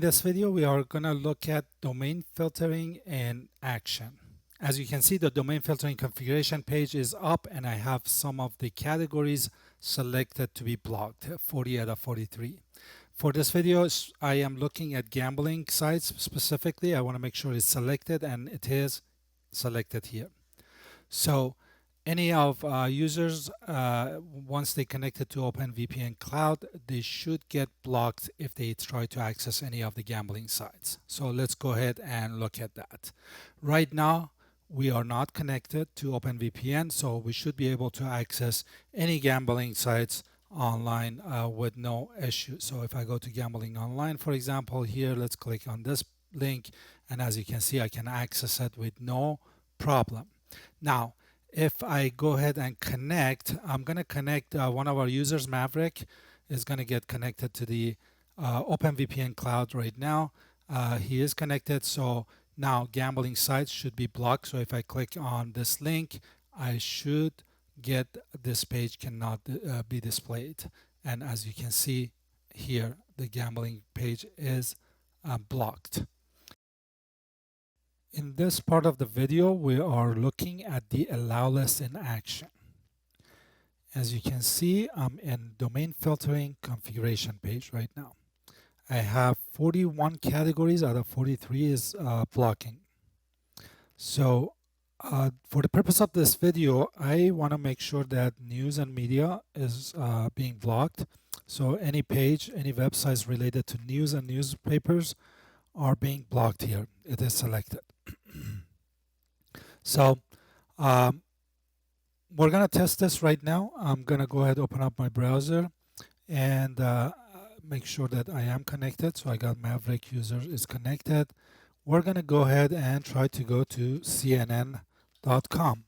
this video, we are going to look at domain filtering in action. As you can see, the domain filtering configuration page is up and I have some of the categories selected to be blocked, 40 out of 43. For this video, I am looking at gambling sites specifically. I want to make sure it's selected, and it is selected here. So any of users, once they connected to OpenVPN cloud, they should get blocked if they try to access any of the gambling sites. So let's go ahead and look at that. Right now, we are not connected to OpenVPN, so we should be able to access any gambling sites online with no issue. So if I go to gambling online, for example, here, let's click on this link, and as you can see, I can access it with no problem. Now, if I go ahead and connect, I'm going to connect one of our users, Maverick, is going to get connected to the OpenVPN cloud right now. He is connected, so now gambling sites should be blocked. So if I click on this link, I should get this page cannot be displayed. And as you can see here, the gambling page is blocked. In this part of the video, we are looking at the allow list in action. As you can see, I'm in domain filtering configuration page right now. I have 41 categories out of 43 is blocking. So for the purpose of this video, I want to make sure that news and media is being blocked. So any page, any websites related to news and newspapers are being blocked here. It is selected. So we're going to test this right now. I'm going to go ahead and open up my browser and make sure that I am connected. So I got Maverick user is connected. We're going to go ahead and try to go to CNN.com.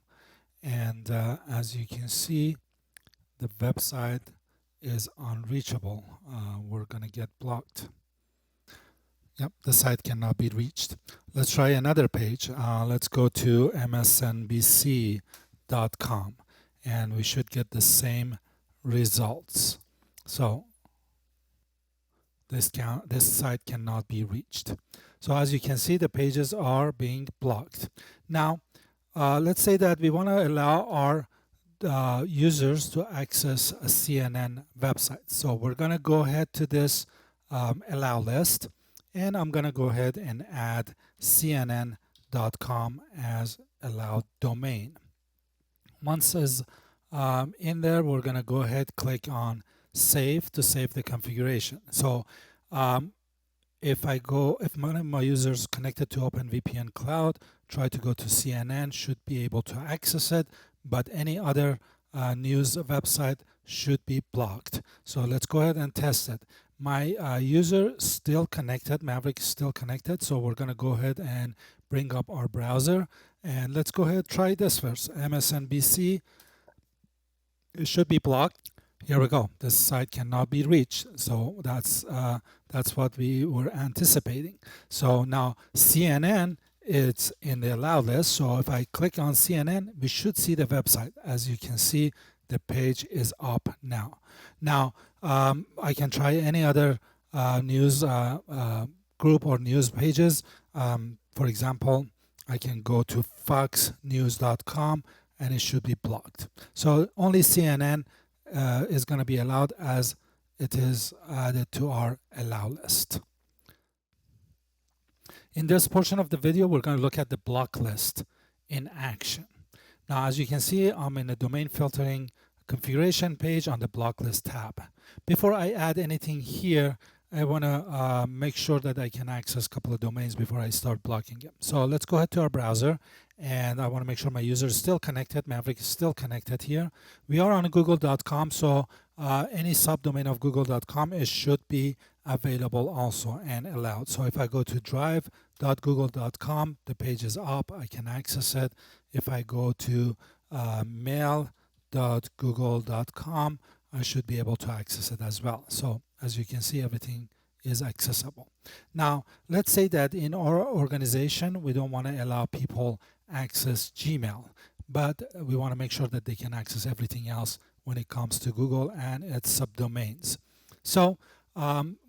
And as you can see, the website is unreachable. We're going to get blocked. Yep, the site cannot be reached. Let's try another page. Let's go to MSNBC.com and we should get the same results. So this site cannot be reached. So as you can see, the pages are being blocked. Now, let's say that we want to allow our users to access a CNN website. So we're going to go ahead to this allow list. And I'm going to go ahead and add CNN.com as allowed domain. Once it's in there, we're going to go ahead, click on save to save the configuration. So if one of my users connected to OpenVPN cloud, try to go to CNN, should be able to access it, but any other news website should be blocked. So let's go ahead and test it. My user still connected, Maverick is still connected, so we're going to go ahead and bring up our browser and let's go ahead and try this first. MSNBC, it should be blocked. Here we go. This site cannot be reached. So that's what we were anticipating. So now CNN, it's in the allow list. So if I click on CNN, we should see the website. As you can see, the page is up now. Now, I can try any other news group or news pages. For example, I can go to foxnews.com and it should be blocked. So only CNN is going to be allowed as it is added to our allow list. In this portion of the video, we're going to look at the block list in action. Now, as you can see, I'm in the domain filtering configuration page on the block list tab. Before I add anything here, I want to make sure that I can access a couple of domains before I start blocking them. So let's go ahead to our browser, and I want to make sure my user is still connected. Maverick is still connected here. We are on google.com, so any subdomain of google.com, it should be available also and allowed. So if I go to drive.google.com, the page is up. I can access it. If I go to mail.google.com, I should be able to access it as well. So as you can see, everything is accessible. Now, let's say that in our organization, we don't want to allow people access Gmail, but we want to make sure that they can access everything else when it comes to Google and its subdomains. So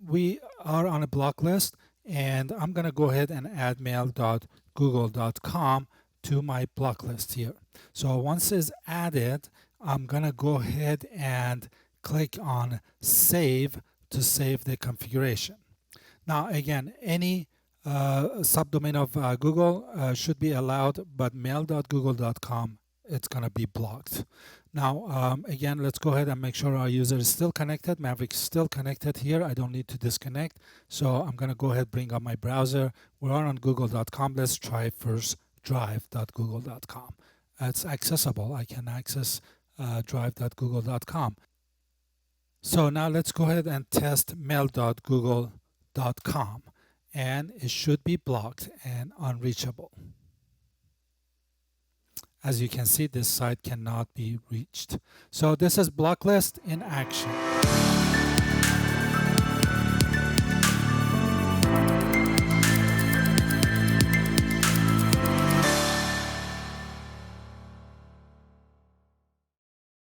we are on a block list, and I'm going to go ahead and add mail.google.com to my block list here. So once it's added, I'm going to go ahead and click on save to save the configuration. Now again, any subdomain of Google should be allowed, but mail.google.com, it's going to be blocked. Now again, let's go ahead and make sure our user is still connected. Maverick is still connected here. I don't need to disconnect. So I'm going to go ahead, bring up my browser. We're on google.com. Let's try first drive.google.com. It's accessible. I can access drive.google.com. So now let's go ahead and test mail.google.com, and it should be blocked and unreachable. As you can see, this site cannot be reached. So this is block list in action.